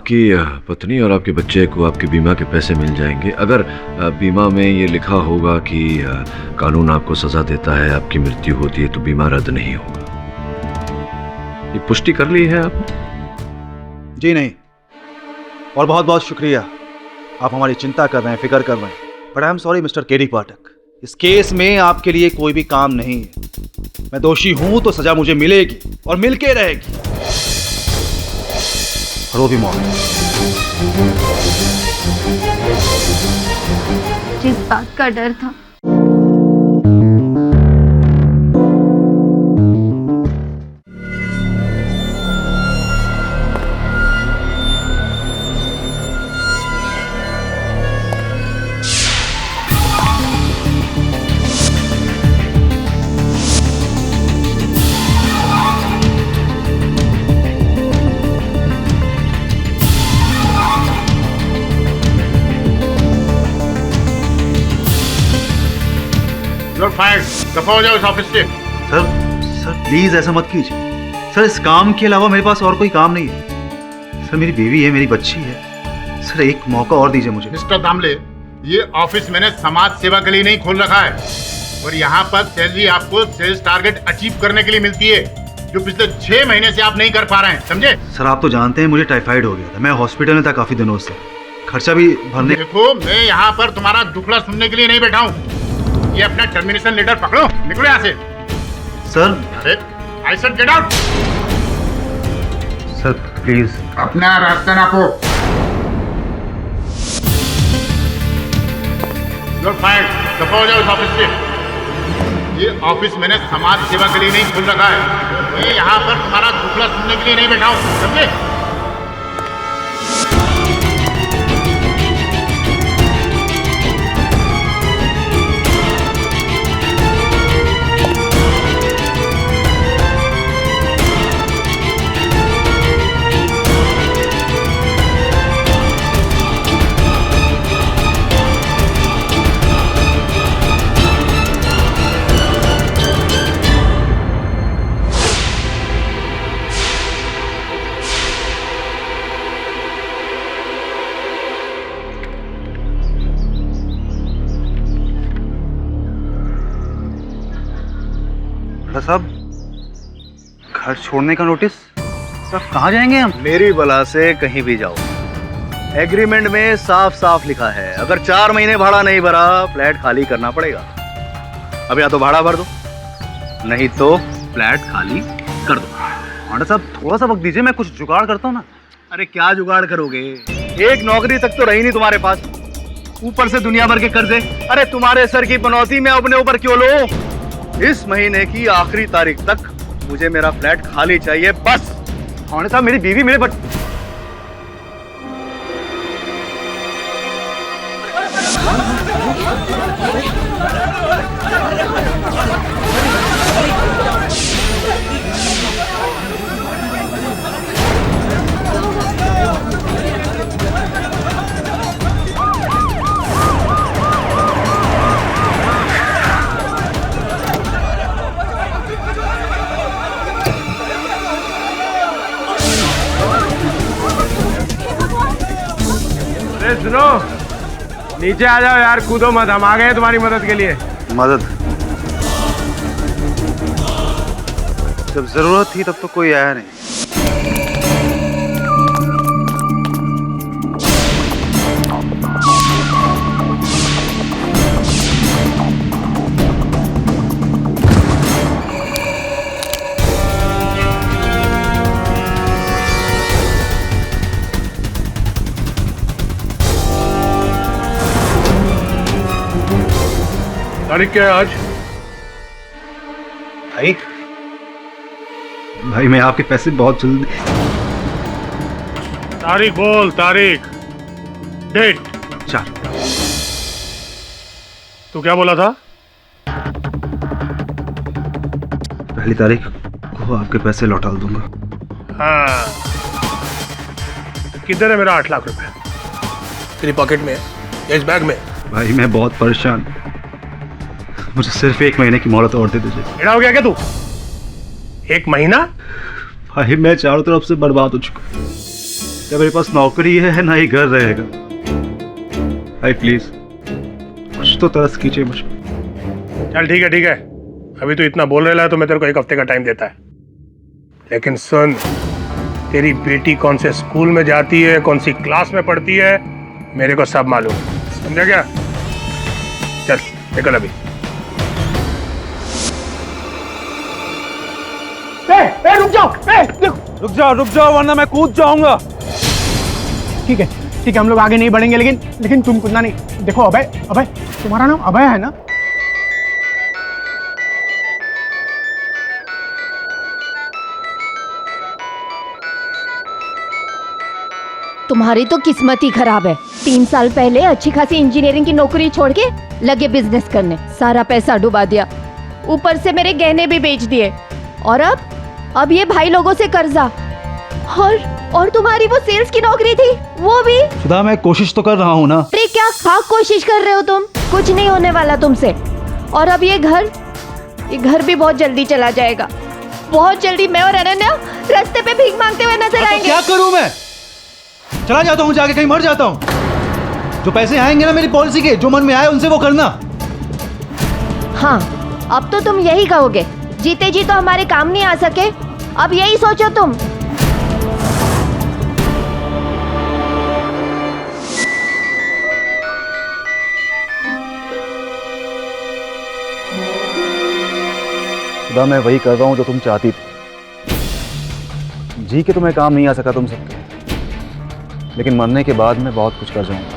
आपकी पत्नी और आपके बच्चे को आपके बीमा के पैसे मिल जाएंगे अगर बीमा में ये लिखा होगा कि कानून आपको सजा देता है, आपकी मृत्यु होती है तो बीमा रद्द नहीं होगा। ये पुष्टि कर ली है आपने? जी नहीं, और बहुत बहुत शुक्रिया, आप हमारी चिंता कर रहे हैं, फिक्र कर रहे हैं। But I am sorry mister KD Pathak, इस केस में आपके लिए कोई भी काम नहीं है। मैं दोषी हूं तो सजा मुझे मिलेगी और मिलके रहेगी, और वो भी मौत। जिस बात का डर था दफा हो जाओ इस ऑफिस से। सर प्लीज ऐसा मत कीजिए सर, इस काम के अलावा मेरे पास और कोई काम नहीं है। सर मेरी बीवी है, मेरी बच्ची है। सर एक मौका और दीजिए मुझे। मिस्टर दामले, ये ऑफिस मैंने समाज सेवा के लिए नहीं खोल रखा है, और यहाँ पर सैलरी आपको सेल्स टारगेट अचीव करने के लिए मिलती है, जो पिछले 6 महीने से आप नहीं कर पा रहे हैं, समझे? सर आप तो जानते हैं मुझे टाइफाइड हो गया था, मैं हॉस्पिटल में था काफी दिनों से, खर्चा भी भरने। देखो, मैं यहाँ पर तुम्हारा दुखड़ा सुनने के लिए नहीं बैठा हूँ। ये अपना टर्मिनेशन लेटर पकड़ो, निकलो यहाँ से। सर अरे I said get out. Sir please अपना रास्ता नापो। यू आर फायर्ड, दफा हो जाओ इस ऑफिस से। ये ऑफिस मैंने समाज सेवा के लिए नहीं खोल रखा है, मैं यहाँ पर तुम्हारा दुखड़ा सुनने के लिए नहीं बैठा हूँ, समझे? साहब, घर छोड़ने का नोटिस? सर कहाँ जाएंगे हम? मेरी बला से कहीं भी जाओ। एग्रीमेंट में साफ साफ लिखा है, अगर 4 महीने भाड़ा नहीं भरा फ्लैट खाली करना पड़ेगा। अब या तो भाड़ा भर दो, नहीं तो फ्लैट खाली कर दो। भाड़ा साहब थोड़ा सा वक्त दीजिए, मैं कुछ जुगाड़ करता हूँ ना। अरे क्या जुगाड़ करोगे? एक नौकरी तक तो रही नहीं तुम्हारे पास, ऊपर से दुनिया भर के कर्जे। अरे तुम्हारे सर की पनौती मैं अपने ऊपर क्यों लूं? इस महीने की आखिरी तारीख तक मुझे मेरा फ्लैट खाली चाहिए, बस। भाड़ा साहब मेरी बीवी मेरे सुनो, नीचे आ जाओ यार, कूदो मत, हम आ गए तुम्हारी मदद के लिए। मदद? जब जरूरत थी तब तो कोई आया नहीं। तारीख क्या है आज? भाई मैं आपके पैसे बहुत जल्दी। तारीख बोल, तारीख, डेट। 4। तू क्या बोला था? पहली तारीख को आपके पैसे लौटा दूंगा। हाँ, किधर है मेरा 8 लाख रुपए? तेरी पॉकेट में या इस बैग में? भाई मैं बहुत परेशान, मुझे सिर्फ 1 महीने की मोहलत और दे दीजिए। एड़ा हो गया क्या तू? 1 महीना? भाई मैं चारों तरफ से बर्बाद हो चुका हूँ। जब मेरे पास नौकरी है ना ही घर रहेगा। भाई प्लीज कुछ तो तरस कीजिए मुझ पर। चल ठीक है, अभी तो इतना बोल रहा है तो मैं तेरे को 1 हफ्ते का टाइम देता है। लेकिन सुन, तेरी बेटी कौन से स्कूल में जाती है, कौन सी क्लास में पढ़ती है, मेरे को सब मालूम है, समझा क्या? चल निकल अभी। रुक जाओ वरना मैं कूद जाऊंगा। ठीक है हम लोग आगे नहीं बढ़ेंगे, लेकिन तुम कूदना नहीं। देखो अभय तुम्हारा नाम अभय है ना? तुम्हारी तो किस्मत ही खराब है। 3 साल पहले अच्छी खासी इंजीनियरिंग की नौकरी छोड़ के लगे बिजनेस करने, सारा पैसा डुबा दिया, ऊपर से मेरे गहने भी बेच दिए, और अब ये भाई लोगों से कर्जा, और तुम्हारी वो सेल्स की नौकरी थी वो भी। सुधा मैं कोशिश तो कर रहा हूँ ना। अरे क्या खाक कोशिश कर रहे हो तुम? कुछ नहीं होने वाला तुमसे। और अब ये घर भी बहुत जल्दी चला जाएगा। बहुत जल्दी मैं और अनन्या रास्ते पे भीख मांगते हुए नजर आएंगे। क्या करूँ मैं? चला जाता हूँ, जाके कहीं मर जाता हूँ। जो पैसे आएंगे ना मेरी पॉलिसी के, जो मन में आए उनसे वो करना। हाँ, अब तो तुम यही कहोगे, जीते जी तो हमारे काम नहीं आ सके, अब यही सोचो तुम। सुधा मैं वही कर रहा हूँ जो तुम चाहती थी। जी के तो मैं काम नहीं आ सका तुम सबके, लेकिन मरने के बाद मैं बहुत कुछ कर जाऊंगा।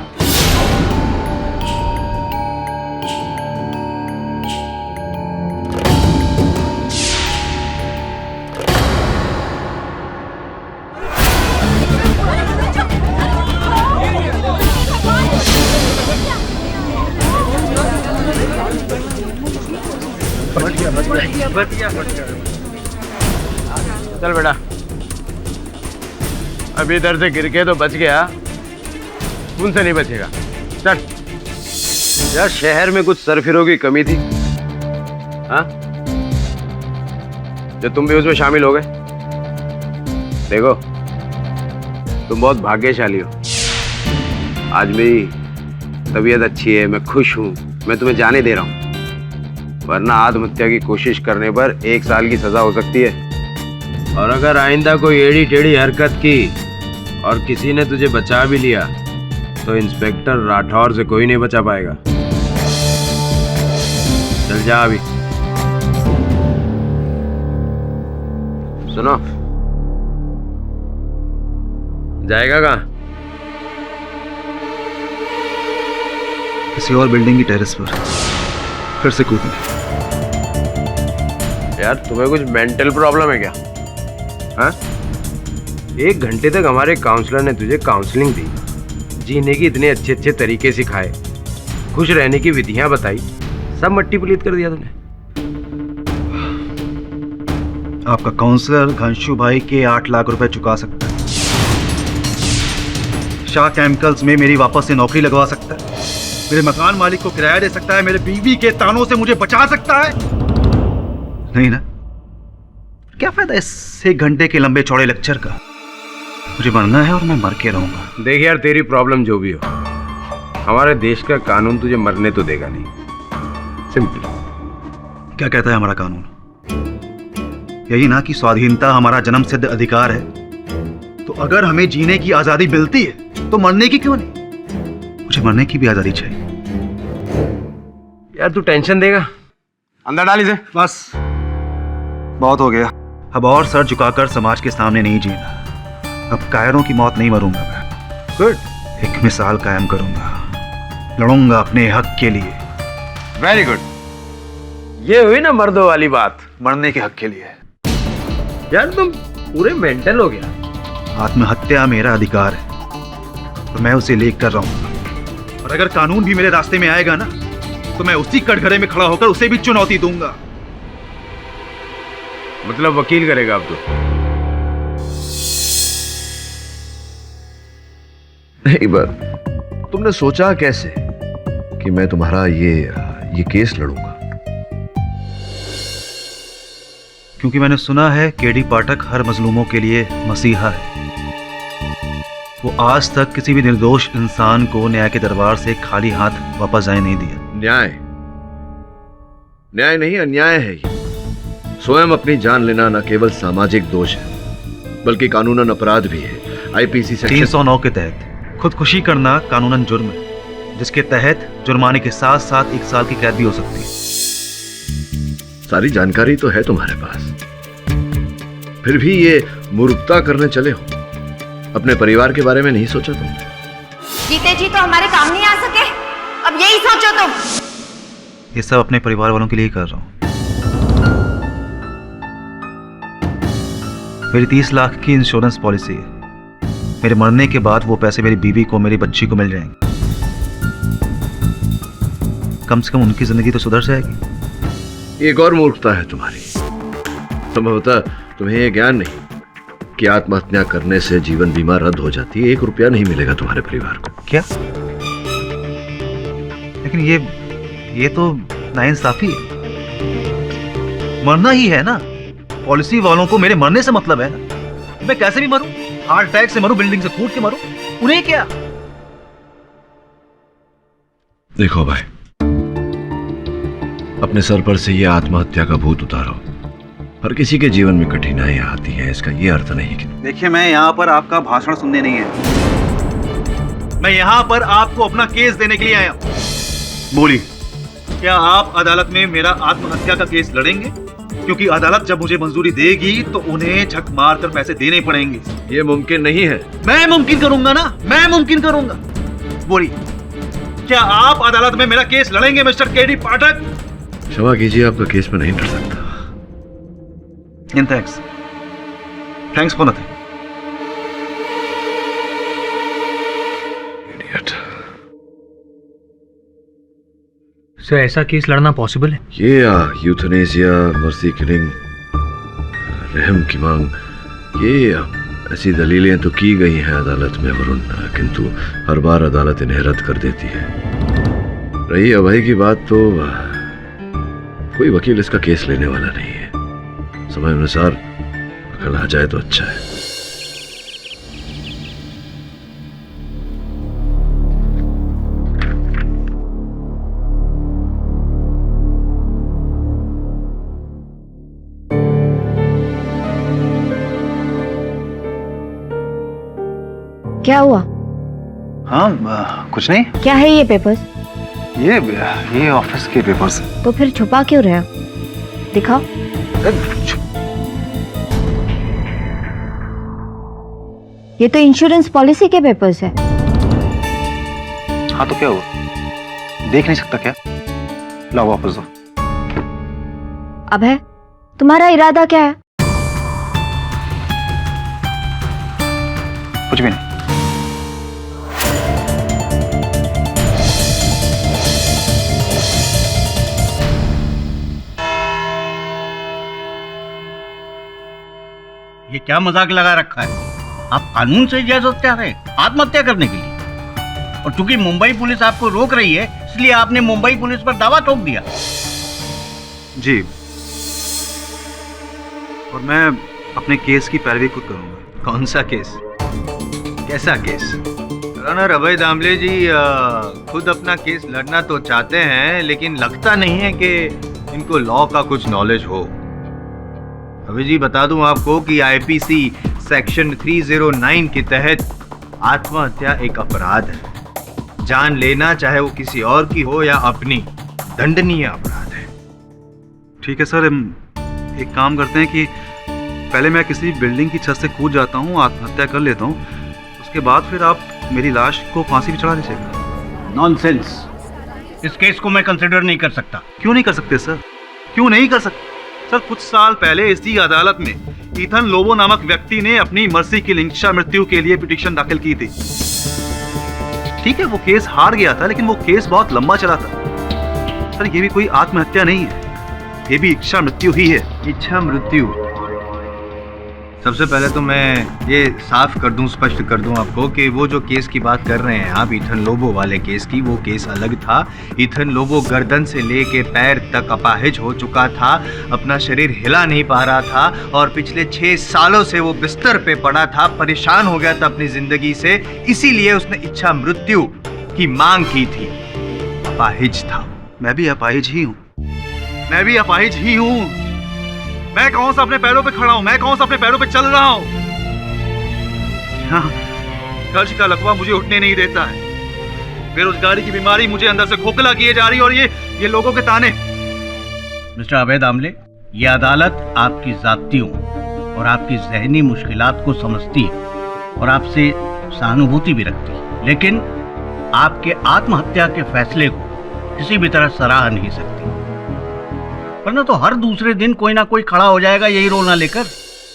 चल बेटा, अभी इधर से गिर के तो बच गया, उनसे नहीं बचेगा। चल। यार शहर में कुछ सरफिरों की कमी थी, हाँ, जो तुम भी उसमें शामिल हो गए। देखो तुम बहुत भाग्यशाली हो, आज मेरी तबीयत अच्छी है, मैं खुश हूँ, मैं तुम्हें जाने दे रहा हूँ, वरना आत्महत्या की कोशिश करने पर 1 साल की सजा हो सकती है। और अगर आइंदा कोई एड़ी टेढ़ी हरकत की और किसी ने तुझे बचा भी लिया तो इंस्पेक्टर राठौर से कोई नहीं बचा पाएगा। चल जा अभी। सुनो, जाएगा कहाँ? किसी और बिल्डिंग की टेरेस पर फिर से कूदने। यार तुम्हें कुछ मेंटल प्रॉब्लम है क्या? हाँ, 1 घंटे तक हमारे काउंसलर ने तुझे काउंसलिंग दी, जीने की इतने अच्छे अच्छे तरीके सिखाए, खुश रहने की विधियां बताई, सब मट्टी पलीत कर दिया तूने। आपका काउंसलर घनशू भाई के 8 लाख रुपए चुका सकता है, शाह केमिकल्स में मेरी वापस से नौकरी लगवा सकता है, मेरे मकान मालिक को किराया दे सकता है, मेरे बीवी के तानों से मुझे बचा सकता है। नहीं ना? क्या फायदा इस 1 घंटे के लंबे चौड़े लेक्चर का? मुझे मरना है और मैं मर के रहूंगा। देख यार, तेरी प्रॉब्लम जो भी हो, हमारे देश का कानून तुझे मरने तो देगा नहीं। सिंपल। क्या कहता है हमारा कानून? यही ना कि स्वाधीनता हमारा जन्म सिद्ध अधिकार है, तो अगर हमें जीने की आजादी मिलती है तो मरने की क्यों नहीं? मुझे मरने की भी आजादी चाहिए। यार तू टेंशन देगा, अंदर डाल इसे। बस बहुत हो गया, अब और सर झुकाकर समाज के सामने नहीं जीना। अब कायरों की मौत नहीं मरूंगा मैं। गुड। एक मिसाल कायम करूंगा, लड़ूंगा अपने हक के लिए। Very good. ये हुई ना मर्दों वाली बात, मरने के हक के लिए। यार तुम पूरे मेंटल हो गया। आत्महत्या मेरा अधिकार है, तो मैं उसे लेकर रहूंगा, और अगर कानून भी मेरे रास्ते में आएगा ना, तो मैं उसी कटघरे में खड़ा होकर उसे भी चुनौती दूंगा। मतलब वकील करेगा अब तो? नहीं, पर तुमने सोचा कैसे कि मैं तुम्हारा ये केस लड़ूंगा? क्योंकि मैंने सुना है केडी पाठक हर मजलूमों के लिए मसीहा है। वो आज तक किसी भी निर्दोष इंसान को न्याय के दरबार से खाली हाथ वापस जाने नहीं दिया। न्याय न्याय नहीं, अन्याय है ये। स्वयं अपनी जान लेना न केवल सामाजिक दोष है बल्कि कानूनन अपराध भी है। आईपीसी सेक्शन 309 के तहत खुदकुशी करना कानूनन जुर्म है, जिसके तहत जुर्माने के साथ साथ 1 साल की कैद भी हो सकती है। सारी जानकारी तो है तुम्हारे पास, फिर भी ये मूर्खता करने चले हो। अपने परिवार के बारे में नहीं सोचा तुमने? जीते जी तो हमारे काम नहीं आ सके, अब यही सोचो तुम। ये सब अपने परिवार वालों के लिए ही कर रहा हूँ। मेरी 30 लाख की इंश्योरेंस पॉलिसी है। मेरे मरने के बाद वो पैसे मेरी बीवी को, मेरी बच्ची को मिल जाएंगे। कम से कम उनकी जिंदगी तो सुधर जाएगी। एक और मूर्खता है तुम्हारी। संभवतः तुम्हें ये ज्ञान नहीं कि आत्महत्या करने से जीवन बीमा रद्द हो जाती है। 1 रुपया नहीं मिलेगा तुम्हारे परिवार को। क्या? लेकिन ये तो नाइंसाफी है। मरना ही है ना, पॉलिसी वालों को मेरे मरने से मतलब है ना। मैं कैसे भी मरूं, हार्ट अटैक से मरूं, बिल्डिंग से कूद के मरूं, उन्हें क्या? देखो भाई, अपने सर पर से ये आत्महत्या का भूत उतारो। हर किसी के जीवन में कठिनाइयां आती हैं, इसका ये अर्थ नहीं कि देखिए, मैं यहाँ पर आपका भाषण सुनने नहीं है। मैं यहाँ पर आपको अपना केस देने के लिए आया हूँ। बोलिए, क्या आप अदालत में मेरा आत्महत्या का केस लड़ेंगे? क्योंकि अदालत जब मुझे मंजूरी देगी तो उन्हें झक मार कर पैसे देने पड़ेंगे। ये मुमकिन नहीं है। मैं मुमकिन करूंगा ना, मैं मुमकिन करूंगा। बोलिए, क्या आप अदालत में मेरा केस लड़ेंगे मिस्टर केडी पाठक? क्षमा कीजिए, आपका केस में नहीं लड़ सकता। इन thanks for nothing. Idiot. Sir, ऐसा केस लड़ना पॉसिबल है? ये यूथनेसिया, मर्सी किलिंग, रहम की मांग, ये ऐसी दलीलें तो की गई हैं अदालत में वरुण, किंतु हर बार अदालत इन्हें रद्द कर देती है। रही अभय की बात, तो कोई वकील इसका केस लेने वाला नहीं है। समय अनुसार अकल आ जाए तो अच्छा है। क्या हुआ? हाँ, कुछ नहीं। क्या है ये पेपर्स? ये ऑफिस के पेपर्स। तो फिर छुपा क्यों रहे हो? दिखाओ। ये तो इंश्योरेंस पॉलिसी के पेपर्स है। हाँ, तो क्या हुआ? देख नहीं सकता क्या? लाओ वापस दो। अभय, तुम्हारा इरादा क्या है? कुछ भी नहीं। ये क्या मजाक लगा रखा है? आप कानून से इजाजत चाह रहे हैं आत्महत्या करने के लिए, और चूंकि मुंबई पुलिस आपको रोक रही है इसलिए आपने मुंबई पुलिस पर दावा ठोक दिया। जी, और मैं अपने केस की पैरवी खुद करूंगा। कौन सा केस? कैसा केस? रनर अभय दामले जी खुद अपना केस लड़ना तो चाहते हैं, लेकिन लगता नहीं है कि इनको लॉ का कुछ नॉलेज हो। अभय जी, बता दूं आपको कि आईपीसी सेक्शन 309 के तहत आत्महत्या एक अपराध है। जान लेना, चाहे वो किसी और की हो या अपनी, दंडनीय अपराध है। ठीक है सर, एक काम करते हैं कि पहले मैं किसी बिल्डिंग की छत से कूद जाता हूँ, आत्महत्या कर लेता हूँ, उसके बाद फिर आप मेरी लाश को फांसी पे चढ़ा दीजिएगा। नॉनसेंस। इस केस को मैं कंसिडर नहीं कर सकता। क्यों नहीं कर सकते सर? क्यों नहीं कर सकते सर? कुछ साल पहले इसी अदालत में ईथन लोबो नामक व्यक्ति ने अपनी मर्सी की लिंचा मृत्यु के लिए पिटीशन दाखिल की थी। ठीक है, वो केस हार गया था, लेकिन वो केस बहुत लंबा चला था। सर, ये भी कोई आत्महत्या नहीं है, ये भी इच्छा मृत्यु ही है। इच्छा मृत्यु? सबसे पहले तो मैं ये साफ कर दूं, स्पष्ट कर दूं आपको कि वो जो केस की बात कर रहे हैं आप, ईथन लोबो वाले केस की, वो केस अलग था। ईथन लोबो गर्दन से लेके पैर तक अपाहिज हो चुका था, अपना शरीर हिला नहीं पा रहा था और पिछले 6 सालों से वो बिस्तर पे पड़ा था, परेशान हो गया था अपनी जिंदगी से, इसीलिए उसने इच्छा मृत्यु की मांग की थी। अपाहिज था। मैं भी अपाहिज ही हूँ, मैं भी अपाहिज ही हूँ। मैं कौन सा अपने पैरों पे खड़ा हूँ, मैं कौन सा अपने पैरों पे चल रहा हूँ। हाँ, कर्ज का लकवा मुझे उठने नहीं देता है, बेरोजगारी की बीमारी मुझे अंदर से खोखला किए जा रही है, और ये लोगों के ताने। मिस्टर अभय दामले, ये अदालत आपकी जातियों और आपकी जहनी मुश्किलात को समझती है और आपसे सहानुभूति भी रखती है, लेकिन आपके आत्महत्या के फैसले को किसी भी तरह सराह नहीं सकती, वरना तो हर दूसरे दिन कोई ना कोई खड़ा हो जाएगा यही रोल ना लेकर।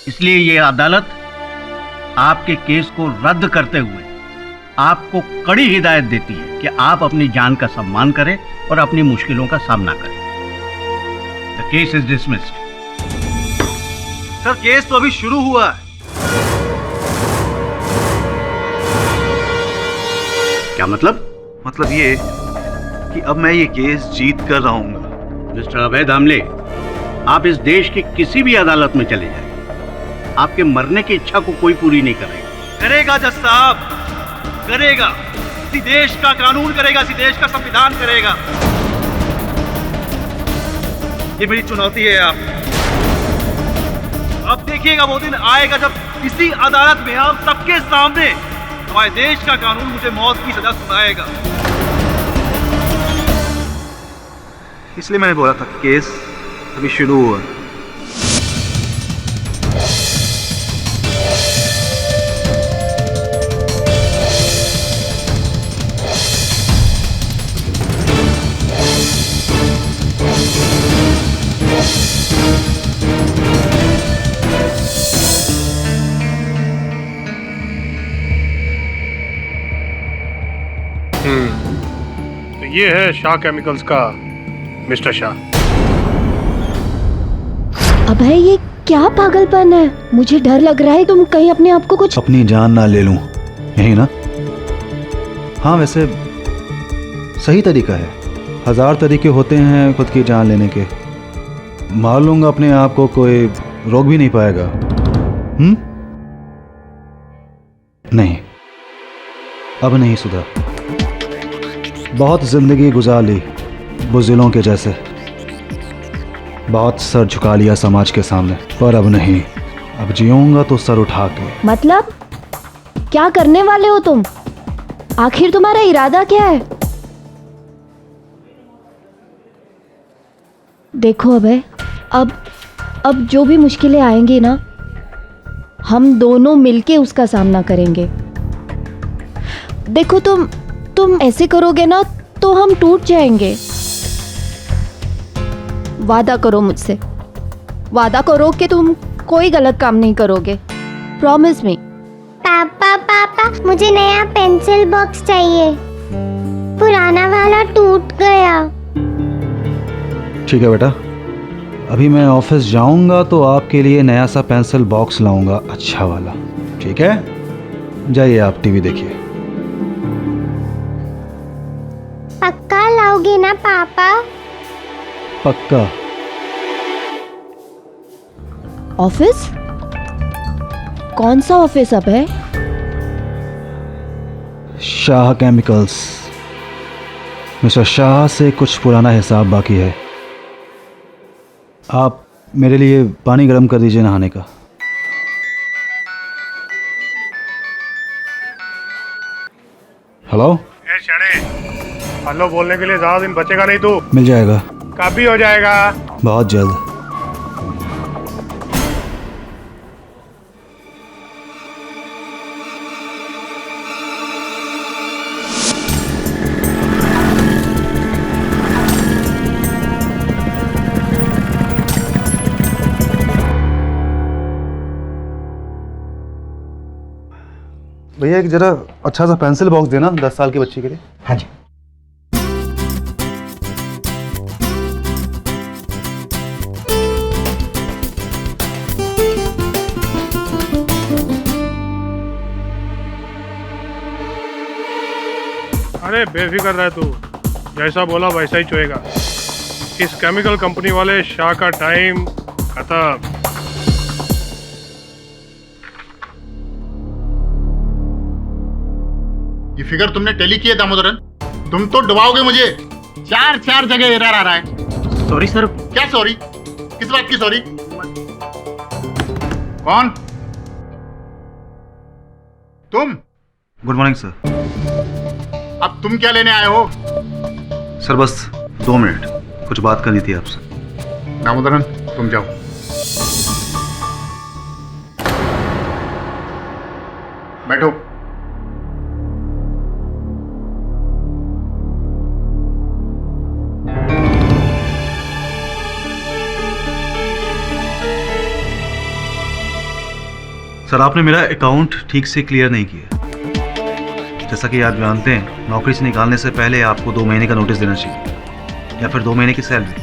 इसलिए ये अदालत आपके केस को रद्द करते हुए आपको कड़ी हिदायत देती है कि आप अपनी जान का सम्मान करें और अपनी मुश्किलों का सामना करें। The case is dismissed. Sir, case तो अभी शुरू हुआ है। क्या मतलब? मतलब ये कि अब मैं ये केस जीत कर रहूंगा। मिस्टर अभय दामले, आप इस देश की किसी भी अदालत में चले जाएं, आपके मरने की इच्छा को कोई पूरी नहीं करेगा। करेगा जज साहब, करेगा। इसी देश का कानून करेगा, इसी देश का संविधान करेगा। ये मेरी चुनौती है आप। अब देखिएगा वो दिन आएगा जब इसी अदालत में हम सबके सामने हमारे देश का कानून मुझे मौत की सजा सुनाएगा। इसलिए मैंने बोला था कि केस अभी शुरू हुआ। तो ये है शाह केमिकल्स का मिस्टर शाह। अभय, ये क्या पागलपन है? मुझे डर लग रहा है तुम कहीं अपने आप को कुछ। अपनी जान ना ले लूं, यही ना? हाँ, वैसे सही तरीका है। 1000 तरीके होते हैं खुद की जान लेने के। मार लूंगा अपने आप को, कोई रोक भी नहीं पाएगा। नहीं, अब नहीं सुधरा। बहुत जिंदगी गुजार ली बुज़दिलों के जैसे, बहुत सर झुका लिया समाज के सामने, पर अब नहीं। अब जीऊंगा तो सर उठा के। मतलब क्या करने वाले हो तुम? आखिर तुम्हारा इरादा क्या है? देखो अभय, अब जो भी मुश्किलें आएंगी ना, हम दोनों मिलके उसका सामना करेंगे। देखो तुम ऐसे करोगे ना तो हम टूट जाएंगे। वादा करो मुझसे, वादा करो कि तुम कोई गलत काम नहीं करोगे। Promise me. पापा, मुझे नया पेंसिल बॉक्स चाहिए, पुराना वाला टूट गया। ठीक है बेटा, अभी मैं ऑफिस जाऊंगा तो आपके लिए नया सा पेंसिल बॉक्स लाऊंगा, अच्छा वाला। ठीक है, जाइए आप टीवी देखिए। पक्का लाओगे ना पापा? पक्का। ऑफिस? कौन सा ऑफिस अभय? शाह केमिकल्स। मिस्टर शाह से कुछ पुराना हिसाब बाकी है। आप मेरे लिए पानी गर्म कर दीजिए नहाने का। हेलो? हेलो बोलने के लिए ज्यादा दिन बचेगा नहीं तू। मिल जाएगा। कब भी हो जाएगा? बहुत जल्द। भैया एक जरा अच्छा सा पेंसिल बॉक्स देना 10 साल की बच्ची के लिए। हाँ जी। अरे बेफिक्र रह तू, जैसा बोला वैसा ही चोएगा। इस केमिकल कंपनी वाले शाह का टाइम खत्म। ये फिगर तुमने टैली किया दामोदरन? तुम तो डुबाओगे मुझे। चार जगह एरर आ रहा है। Sorry sir. क्या सॉरी? किस बात की सॉरी? कौन? तुम? Good morning sir. अब तुम क्या लेने आए हो? सर बस 2 मिनट, कुछ बात करनी थी आपसे। दामोदरन तुम जाओ। बैठो। सर आपने मेरा अकाउंट ठीक से क्लियर नहीं किया। जैसा कि आप जानते हैं, नौकरी से निकालने से पहले आपको 2 महीने का नोटिस देना चाहिए, या फिर 2 महीने की सैलरी।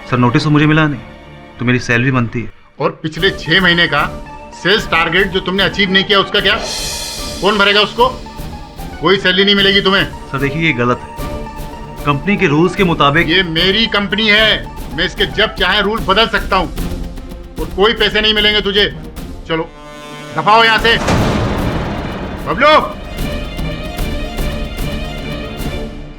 सर नोटिस तो मुझे मिला नहीं, तो मेरी सैलरी बनती है। और पिछले 6 महीने का सेल्स टारगेट जो तुमने अचीव नहीं किया, उसका क्या? कौन भरेगा उसको? कोई सैलरी नहीं मिलेगी तुम्हें। सर देखिए ये गलत है। कंपनी के रूल्स के मुताबिक ये मेरी कंपनी है, मैं इसके जब चाहे रूल बदल सकता हूँ, और कोई पैसे नहीं मिलेंगे तुझे। चलो दफा हो यहाँ से। बबलू।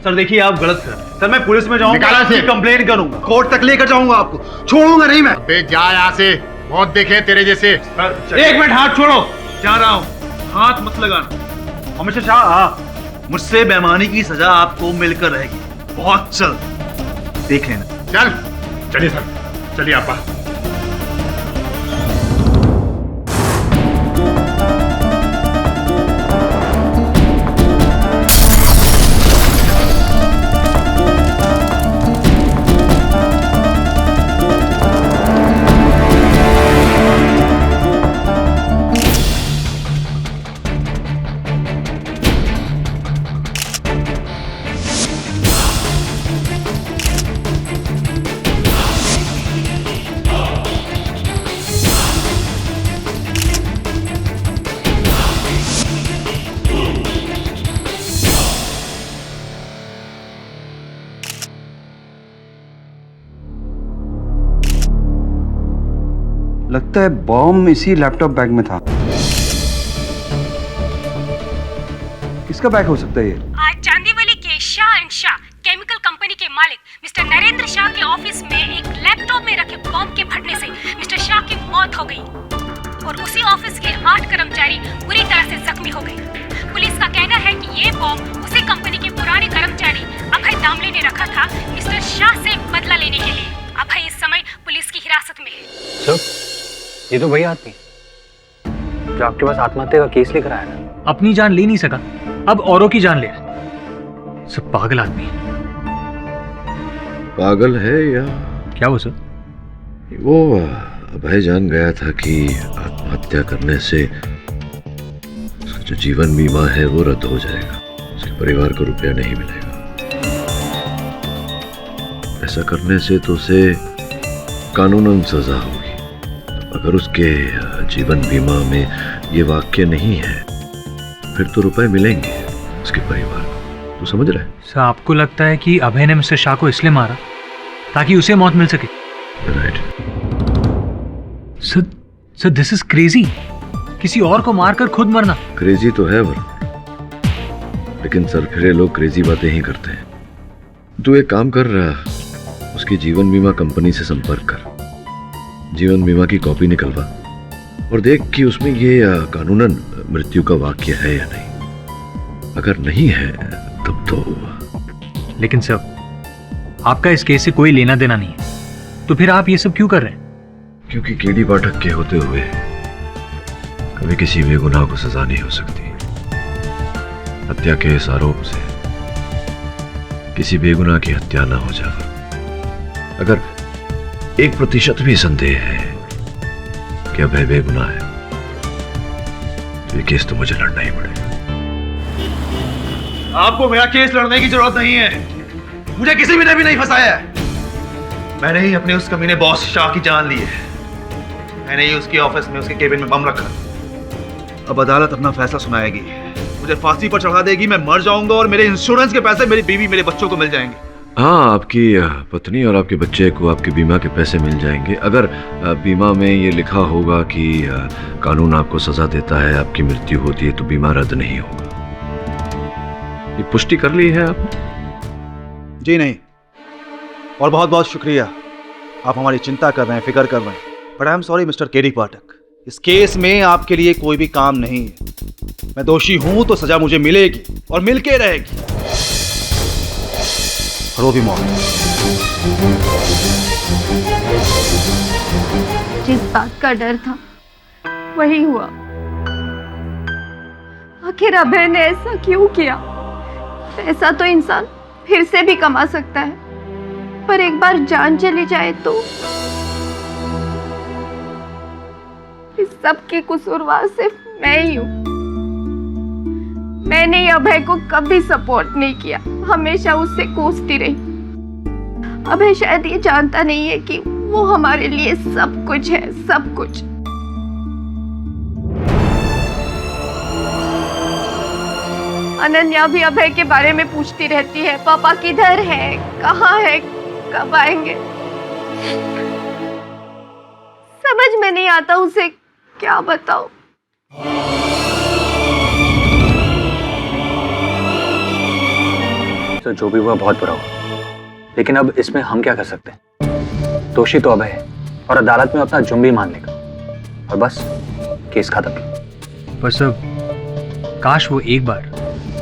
सर देखिए आप गलत कर रहे हैं। सर मैं पुलिस में जाऊंगा, निकाला से। कंप्लेन करूंगा, कोर्ट तक लेकर जाऊंगा आपको, छोड़ूंगा नहीं मैं। अबे जा यहाँ से, बहुत देखे तेरे जैसे। 1 मिनट, हाथ छोड़ो, जा रहा हूँ। हाथ मत लगाना। अमित शाह, हाँ, मुझसे बेईमानी की सजा आपको मिलकर रहेगी, बहुत जल्द, देख लेना। चल। चलिए सर, चलिए आपा। लगता है बॉम्ब इसी लैपटॉप बैग में था। किसका बैग हो सकता है ये? आज चांदीवली के Shah and Shah chemical company के मालिक मिस्टर नरेंद्र शाह के ऑफिस में एक लैपटॉप में रखे बॉम्ब के फटने से मिस्टर शाह की मौत हो गई, और उसी ऑफिस के 8 कर्मचारी बुरी तरह से जख्मी हो गए। पुलिस का कहना है कि ये बॉम्ब उसी कंपनी के पुराने कर्मचारी अभय दामले ने रखा था मिस्टर शाह से बदला लेने के लिए। अभय इस समय पुलिस की हिरासत में है। ये तो वही आदमी जो आपके पास आत्महत्या का केस लेकर आया था। अपनी जान ले नहीं सका, अब औरों की जान ले रहा है। सब पागल आदमी है। पागल है या क्या वो सर? वो अभय जान गया था कि आत्महत्या करने से उसका जो जीवन बीमा है वो रद्द हो जाएगा, उसके परिवार को रुपया नहीं मिलेगा। ऐसा करने से तो उसे कानूनन सजा होगी। अगर उसके जीवन बीमा में ये वाक्य नहीं है, फिर तो रुपए मिलेंगे उसके परिवार को। तू समझ रहा है? सर आपको लगता है कि अभय ने मिस्टर शाह को इसलिए मारा ताकि उसे मौत मिल सके? Right. Sir this is crazy. किसी और को मारकर खुद मरना। क्रेजी तो है वरुण, लेकिन सरफिरे लोग क्रेजी बातें ही करते हैं। तू एक काम कर, उसकी जीवन बीमा कंपनी से संपर्क कर, जीवन बीमा की कॉपी निकलवा और देख कि उसमें ये कानूनन मृत्यु का वाक्य है या नहीं। अगर नहीं है तब तो। लेकिन सर आपका इस केस से कोई लेना देना नहीं है, तो फिर आप ये सब क्यों कर रहे हैं? क्योंकि केडी पाठक के होते हुए कभी किसी बेगुनाह को सजा नहीं हो सकती। हत्या के इस आरोप से किसी बेगुनाह की हत्या ना हो जाए। अगर 1% भी संदेह है कि अभय बेगुनाह है, तो ये केस तो मुझे लड़ना ही पड़ेगा। आपको मेरा केस लड़ने की जरूरत नहीं है। मुझे किसी भी ने भी नहीं फंसाया है। मैंने ही अपने उस कमीने बॉस शाह की जान ली है। मैंने ही उसकी ऑफिस में, उसके केबिन में बम रखा। अब अदालत अपना फैसला सुनाएगी। मुझे फांसी पर चढ़ा देगी, मैं मर जाऊंगा और मेरे इंश्योरेंस के पैसे मेरी बीवी मेरे बच्चों को मिल जाएंगे। हाँ, आपकी पत्नी और आपके बच्चे को आपके बीमा के पैसे मिल जाएंगे अगर बीमा में ये लिखा होगा कि कानून आपको सजा देता है, आपकी मृत्यु होती है तो बीमा रद्द नहीं होगा। ये पुष्टि कर ली है आपने? जी नहीं, और बहुत बहुत शुक्रिया, आप हमारी चिंता कर रहे हैं, फिक्र कर रहे हैं। But I am sorry mister KD Pathak, इस केस में आपके लिए कोई भी काम नहीं है। मैं दोषी हूं तो सजा मुझे मिलेगी और मिलके रहेगी, और वो भी मौत। जिस बात का डर था वही हुआ। आखिर अभय ने ऐसा क्यों किया? पैसा तो इंसान फिर से भी कमा सकता है, पर एक बार जान चली जाए तो इस सब की कसूरवार सिर्फ मैं ही हूँ। मैंने अभय को कभी सपोर्ट नहीं किया, हमेशा उससे कोसती रही। अभय शायद ये जानता नहीं है कि वो हमारे लिए सब कुछ है, सब कुछ। अनन्या भी अभय के बारे में पूछती रहती है, पापा किधर है, कहाँ है, कब आएंगे। समझ में नहीं आता उसे क्या बताऊं। तो जो भी हुआ बहुत बुरा हुआ, लेकिन अब इसमें हम क्या कर सकते हैं? दोषी तो अभय है और अदालत में अपना जुर्म भी मान लेगा और बस केस खत्म। बस अब काश वो एक बार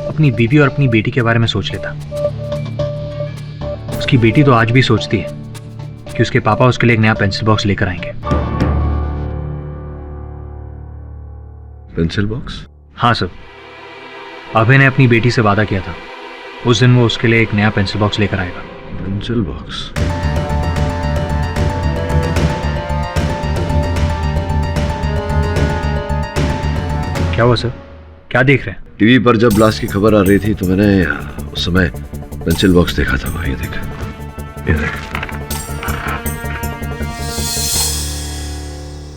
अपनी बीवी और अपनी बेटी के बारे में सोच लेता। उसकी बेटी तो आज भी सोचती है कि उसके पापा उसके लिए एक नया पेंसिल बॉक्स लेकर आएंगे। Pencil box? हाँ सर, अभय ने अपनी बेटी से वादा किया था उस दिन वो उसके लिए एक नया पेंसिल बॉक्स लेकर आएगा। Pencil box? क्या हुआ सर, क्या देख रहे हैं? टीवी पर जब ब्लास्ट की खबर आ रही थी तो मैंने उस समय पेंसिल बॉक्स देखा था। ये देख, ये देख।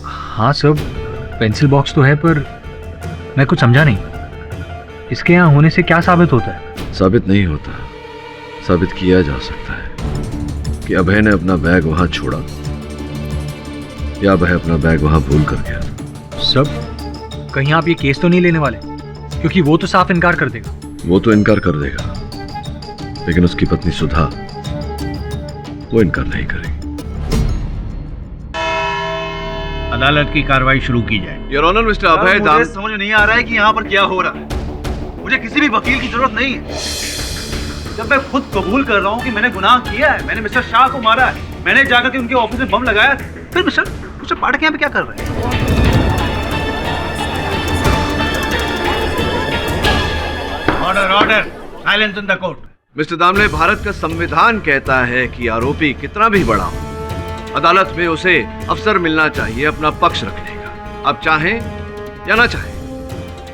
हाँ सर, पेंसिल बॉक्स तो है, पर मैं कुछ समझा नहीं। इसके यहाँ होने से क्या साबित होता है? साबित नहीं होता, साबित किया जा सकता है कि अभय ने अपना बैग वहां छोड़ा या अभय अपना बैग वहां भूल कर गया। सब कहीं आप ये केस तो नहीं लेने वाले? क्योंकि वो तो साफ इनकार कर देगा। वो तो इनकार कर देगा, लेकिन उसकी पत्नी सुधा वो इनकार नहीं करेगी। अदालत की कार्रवाई शुरू की जाए। योर ऑनर, मिस्टर अभय दाम। मुझे समझ नहीं आ रहा है कि यहाँ पर क्या हो रहा है। मुझे किसी भी वकील की जरूरत नहीं है। जब मैं खुद कबूल कर रहा हूँ कि मैंने गुनाह किया है, मैंने मिस्टर शाह को मारा है, मैंने जाकर के उनके ऑफिस में बम लगाया, फिर मिस्टर पाठक यहाँ पे क्या कर रहे हैं? Order, order, silence in the court. Mister Damle, Bharat का संविधान कहता है कि आरोपी कितना भी बड़ा हो, अदालत में उसे अवसर मिलना चाहिए अपना पक्ष रखने का। आप चाहें या ना चाहें,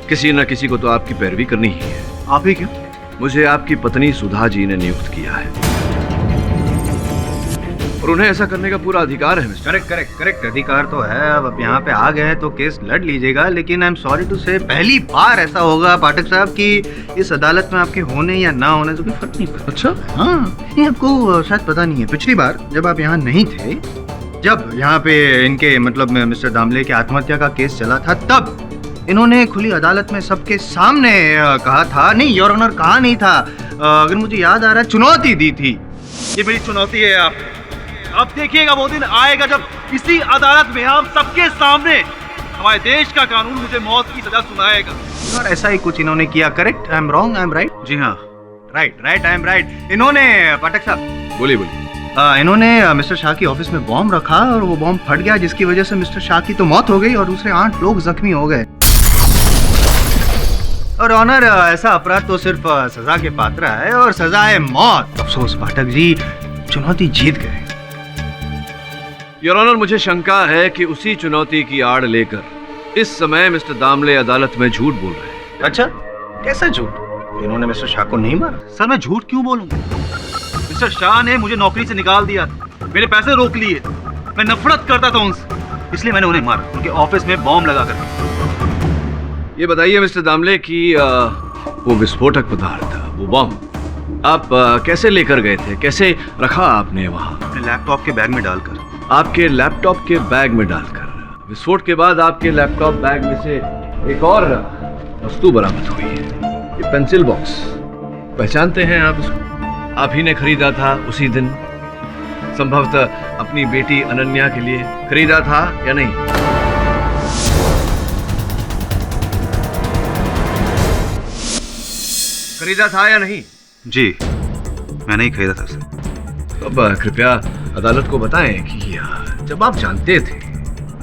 किसी न किसी को तो आपकी पैरवी करनी ही है। आप ही क्यों? मुझे आपकी पत्नी सुधा जी ने नियुक्त किया है और उन्हें ऐसा करने का पूरा अधिकार है मिस्टर। करेक्ट अधिकार तो है। अब यहाँ पे आ गए हैं तो केस लड़ लीजिएगा, लेकिन आई एम सॉरी टू से पहली बार ऐसा होगा पाठक साहब कि इस अदालत में आपके होने या ना होने से कोई फर्क नहीं पड़ता। अच्छा? हाँ, ये आपको शायद पता नहीं है, पिछली बार जब आप यहाँ नहीं थे, जब यहाँ पे इनके मतलब मिस्टर दामले के आत्महत्या का केस चला था, तब इन्होंने खुली अदालत में सबके सामने कहा था, नहीं योर ऑनर कहा नहीं था, अगर मुझे याद आ रहा है चुनौती दी थी। ये मेरी चुनौती है आप। अब देखिएगा वो दिन आएगा जब इसी अदालत में हम सबके सामने हमारे देश का कानून मुझे मौत की सजा सुनाएगा। और ऐसा ही कुछ इन्होंने किया। Correct? I am wrong, I am right? जी हाँ, राइट, आई एम राइट। इन्होंने पाठक साहब बोलिए। इन्होंने मिस्टर शाह की ऑफिस में बॉम्ब रखा और वो बॉम्ब फट गया, जिसकी वजह से मिस्टर शाह की तो मौत हो गई और दूसरे 8 लोग जख्मी हो गए। और ऑनर, ऐसा अपराध तो सिर्फ सजा के पात्र है और सजा है मौत। अफसोस पाठक जी, चुनौती जीत गए। योर ऑनर, मुझे शंका है कि उसी चुनौती की आड़ लेकर इस समय मिस्टर दामले अदालत में झूठ बोल रहे हैं। अच्छा, कैसा झूठ? इन्होंने मिस्टर शाह को नहीं मारा। सर मैं झूठ क्यों बोलूंगा? मिस्टर शाह ने मुझे नौकरी से निकाल दिया था, मेरे पैसे रोक लिए, मैं नफरत करता था उनसे, इसलिए मैंने उन्हें मारा, उनके ऑफिस में बॉम्ब लगा कर। ये बताइए मिस्टर दामले कि वो विस्फोटक पदार्थ, वो बम आप कैसे लेकर गए थे, कैसे रखा आपने वहाँ? अपने लैपटॉप के बैग में डालकर। आपके लैपटॉप के बैग में डालकर। विस्फोट के बाद आपके लैपटॉप बैग में से एक और वस्तु बरामद हुई है, ये पेंसिल बॉक्स। पहचानते हैं आप इसको? आप ही ने खरीदा था उसी दिन, संभवतः अपनी बेटी अनन्या के लिए खरीदा था या नहीं? खरीदा था या नहीं? जी, मैंने ही खरीदा था सर। अब कृपया अदालत को बताएं कि जब आप जानते थे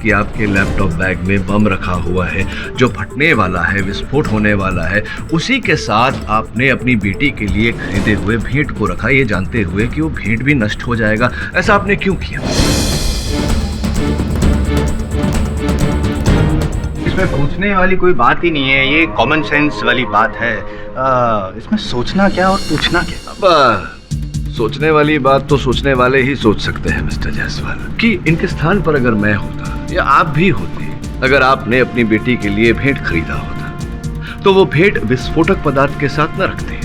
कि आपके लैपटॉप बैग में बम रखा हुआ है जो फटने वाला है, विस्फोट होने वाला है, उसी के साथ आपने अपनी बेटी के लिए खरीदे हुए भेंट को रखा, ये जानते हुए कि वो भेंट भी नष्ट हो जाएगा, ऐसा आपने क्यों किया? इसमें पूछने वाली कोई बात ही नहीं है, ये कॉमन सेंस वाली बात है। इसमें सोचना क्या और पूछना क्या? अब सोचने वाली बात तो सोचने वाले ही सोच सकते हैं मिस्टर जायसवाल, कि इनके स्थान पर अगर मैं होता या आप भी होते, अगर आपने अपनी बेटी के लिए भेंट खरीदा होता तो वो भेंट विस्फोटक पदार्थ के साथ न रखते,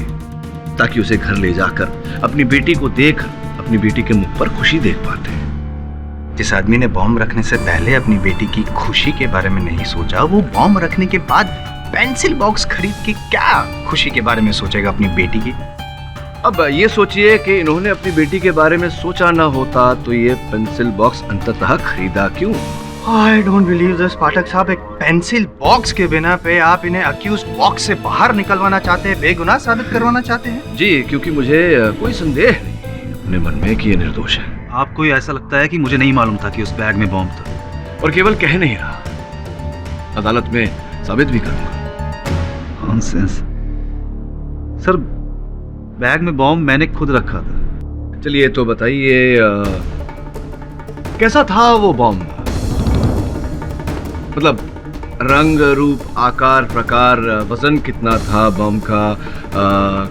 ताकि उसे घर ले जाकर अपनी बेटी को देख अपनी बेटी के मुख पर खुशी देख पाते। जिस आदमी ने बॉम्ब रखने से पहले अपनी बेटी की खुशी के बारे में नहीं सोचा, वो बॉम्ब रखने के बाद पेंसिल बॉक्स खरीद के क्या खुशी के बारे में सोचेगा अपनी बेटी की? अब ये सोचिए कि इन्होंने अपनी बेटी के बारे में सोचा ना होता तो ये पेंसिल बॉक्स अंततः खरीदा क्यों? I don't believe this, पाठक साहब। एक पेंसिल बॉक्स के बिना पे आप इन्हें अक्यूज्ड बॉक्स से बाहर निकलवाना चाहते हैं, बेगुनाह साबित करवाना चाहते हैं? जी, क्योंकि मुझे कोई संदेह नहीं अपने मन में कि ये निर्दोष है। आपको ही ऐसा लगता है कि मुझे नहीं मालूम था कि उस बैग में बॉम्ब था? और केवल कह नहीं रहा, अदालत में साबित भी करूंगा। नॉनसेंस सर, बैग में बॉम्ब मैंने खुद रखा था। चलिए तो बताइए कैसा था वो बॉम्ब? मतलब रंग, रूप, आकार, प्रकार, वजन कितना था बम का?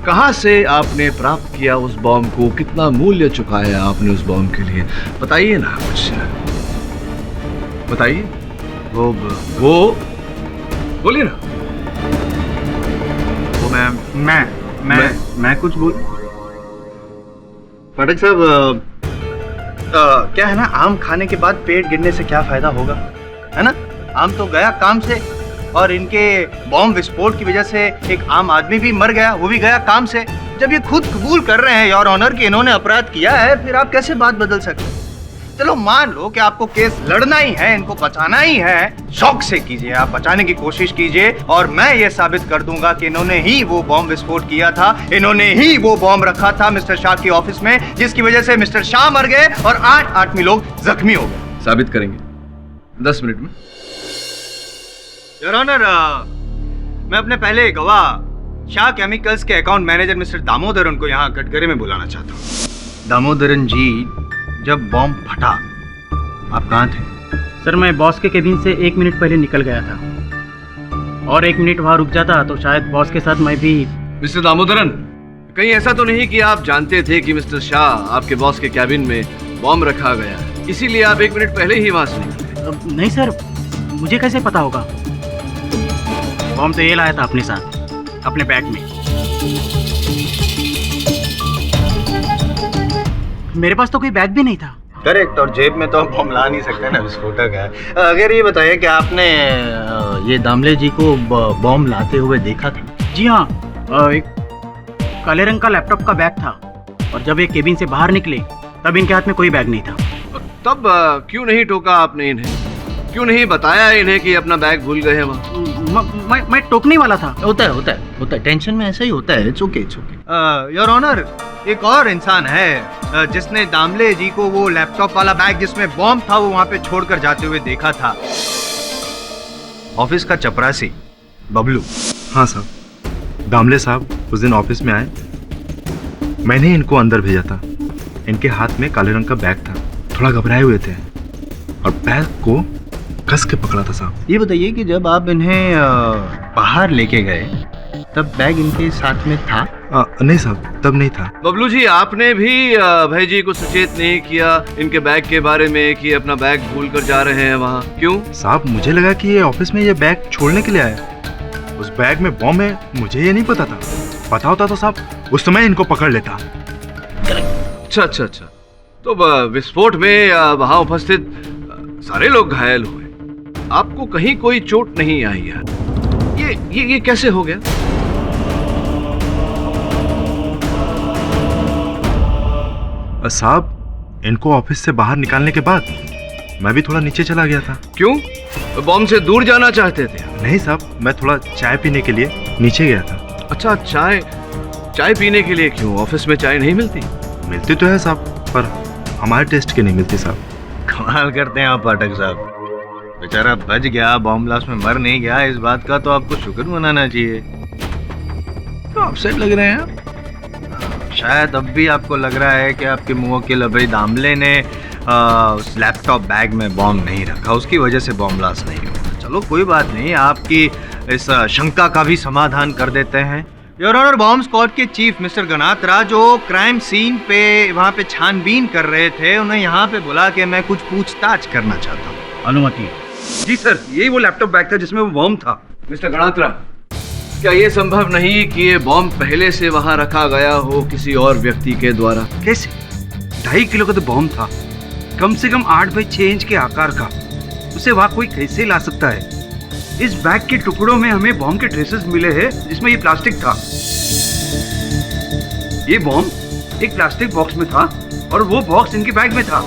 कहाँ से आपने प्राप्त किया उस बम को? कितना मूल्य चुकाया आपने उस बम के लिए? बताइए ना कुछ, बताइए। वो बोलिए ना। वो मैं कुछ बोल। पाठक साहब, क्या है ना, आम खाने के बाद पेट गिरने से क्या फायदा होगा, है ना? आम तो गया काम से, और इनके बॉम्ब विस्फोट की वजह से एक आम आदमी भी मर गया, वो भी गया काम से। जब ये खुद कबूल कर रहे हैं योर ऑनर कि इन्होंने अपराध किया है, फिर आप कैसे बात बदल सकते हैं? चलो मान लो कि आपको केस लड़ना ही है, इनको बचाना ही है, शौक से कीजिए, आप बचाने की कोशिश कीजिए, और मैं ये साबित कर दूंगा कि इन्होंने ही वो बॉम्ब विस्फोट किया था, इन्होंने ही वो बॉम्ब रखा था मिस्टर शाह की ऑफिस में, जिसकी वजह से मिस्टर शाह मर गए और 8 आदमी लोग जख्मी हो गए। साबित करेंगे 10 मिनट में। योर ऑनर, मैं अपने पहले गवाह शाह केमिकल्स के अकाउंट मैनेजर मिस्टर दामोदरन को यहाँ कटघरे में बुलाना चाहता हूँ। दामोदरन जी, जब बॉम्ब फटा आप कहाँ थे? सर, मैं बॉस के केबिन से 1 मिनट पहले निकल गया था, और 1 मिनट वहाँ रुक जाता तो शायद बॉस के साथ मैं भी। मिस्टर दामोदरन, कहीं ऐसा तो नहीं कि आप जानते थे कि मिस्टर शाह आपके बॉस के कैबिन में बॉम्ब रखा गया, इसीलिए आप 1 मिनट पहले ही वहाँ से निकले? नहीं सर, मुझे कैसे पता होगा? बॉम्ब तो ये लाया था अपने साथ, अपने बैग में। मेरे पास तो कोई बैग भी नहीं था। करेक्ट, और जेब में तो हम बॉम्ब ला नहीं सकते ना, विस्फोटक है। अगर ये बताइए कि आपने ये दामले जी को बॉम्ब लाते हुए देखा था? जी हाँ, एक काले रंग का लैपटॉप का बैग था, और जब ये केबिन से बाहर निकले तब इनके हाथ में कोई बैग नहीं था। तब क्यों नहीं टोका आपने इन्हें? क्यों नहीं बताया इन्हें कि अपना बैग भूल गए हैं वहाँ? मैं टोकने वाला था। होता है, टेंशन में ऐसा ही होता है। चुके योर ऑनर, एक और इंसान है जिसने दामले जी को वो लैपटॉप वाला बैग जिसमें बॉम्ब था वो वहाँ पे छोड़कर जाते हुए देखा था। ऑफिस का चपरासी बबलू। हाँ साहब, दामले साहब उस दिन ऑफिस में आए, मैंने इनको अंदर भेजा था। इनके हाथ में काले रंग का बैग था, थोड़ा घबराए हुए थे और बैग को कस के पकड़ा था साहब। ये बताइए कि जब आप इन्हें बाहर लेके गए तब बैग इनके साथ में था? नहीं साहब, तब नहीं था। बबलू जी, आपने भी भाई जी को सचेत नहीं किया इनके बैग के बारे में कि अपना बैग भूल कर जा रहे हैं वहाँ? क्यों साहब? मुझे लगा कि ये ऑफिस में ये बैग छोड़ने के लिए आया, उस बैग में बॉम्ब है मुझे ये नहीं पता था। पता होता तो साहब उस समय इनको पकड़ लेता। अच्छा अच्छा अच्छा, तो विस्फोट में वहां उपस्थित सारे लोग घायल हुए, आपको कहीं कोई चोट नहीं आई है? ये कैसे हो गया? साहब इनको ऑफिस से बाहर निकालने के बाद मैं भी थोड़ा नीचे चला गया था। क्यों? बॉम्ब से दूर जाना चाहते थे? नहीं साहब, मैं थोड़ा चाय पीने के लिए नीचे गया था। अच्छा, चाय पीने के लिए क्यों? ऑफिस में चाय नहीं मिलती? मिलती तो है साहब, पर हमारे टेस्ट की नहीं मिलती साहब। कमाल करते हैं आप पाठक साहब, बेचारा बच गया, बॉम्ब ब्लास्ट में मर नहीं गया, इस बात का तो आपको शुक्र मनाना चाहिए। तो अपसेट लग रहे हैं। शायद अब भी आपको लग रहा है कि आपके मुवक्किल अभय दामले ने उस लैपटॉप बैग में बॉम्ब नहीं रखा, उसकी वजह से बॉम्ब ब्लास्ट नहीं हुआ। चलो कोई बात नहीं, आपकी इस शंका का भी समाधान कर देते हैं। योर ऑनर, बॉम्ब स्क्वाड के चीफ मिस्टर गणात्रा जो क्राइम सीन पे वहाँ पे छानबीन कर रहे थे, उन्हें यहाँ पे बुला के मैं कुछ पूछताछ करना चाहता हूँ। अनुमति? जी सर, यही वो लैपटॉप बैग था जिसमें वो बॉम्ब था। मिस्टर गणात्रा, क्या ये संभव नहीं कि ये बॉम्ब पहले से वहां रखा गया हो किसी और व्यक्ति के द्वारा? कैसे? 2.5 किलो का तो बॉम्ब था, कम से कम 8x6 इंच के आकार का। उसे वहां कोई कैसे ला सकता है? इस बैग के टुकड़ों में हमें बॉम्ब के ट्रेसेस मिले हैं जिसमें ये प्लास्टिक था। ये बॉम्ब एक प्लास्टिक बॉक्स में था और वो बॉक्स इनके बैग में था।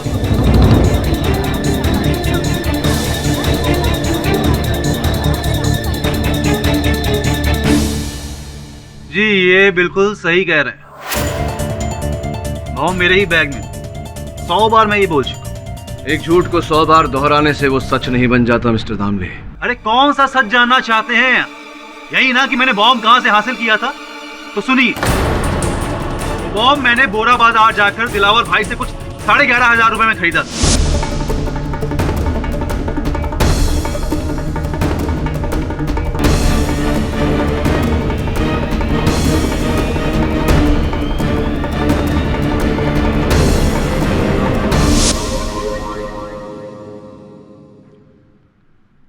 जी ये बिल्कुल सही कह रहे हैं, बॉम्ब मेरे ही बैग में। 100 बार मैं ये बोल चुका हूँ। एक झूठ को 100 बार दोहराने से वो सच नहीं बन जाता मिस्टर दामले। अरे कौन सा सच जानना चाहते हैं? यही ना कि मैंने बॉम्ब कहां से हासिल किया था। तो सुनिए, वो बॉम्ब मैंने बोरा बाजार जाकर दिलावर भाई से कुछ 11,500 रुपए में खरीदा था।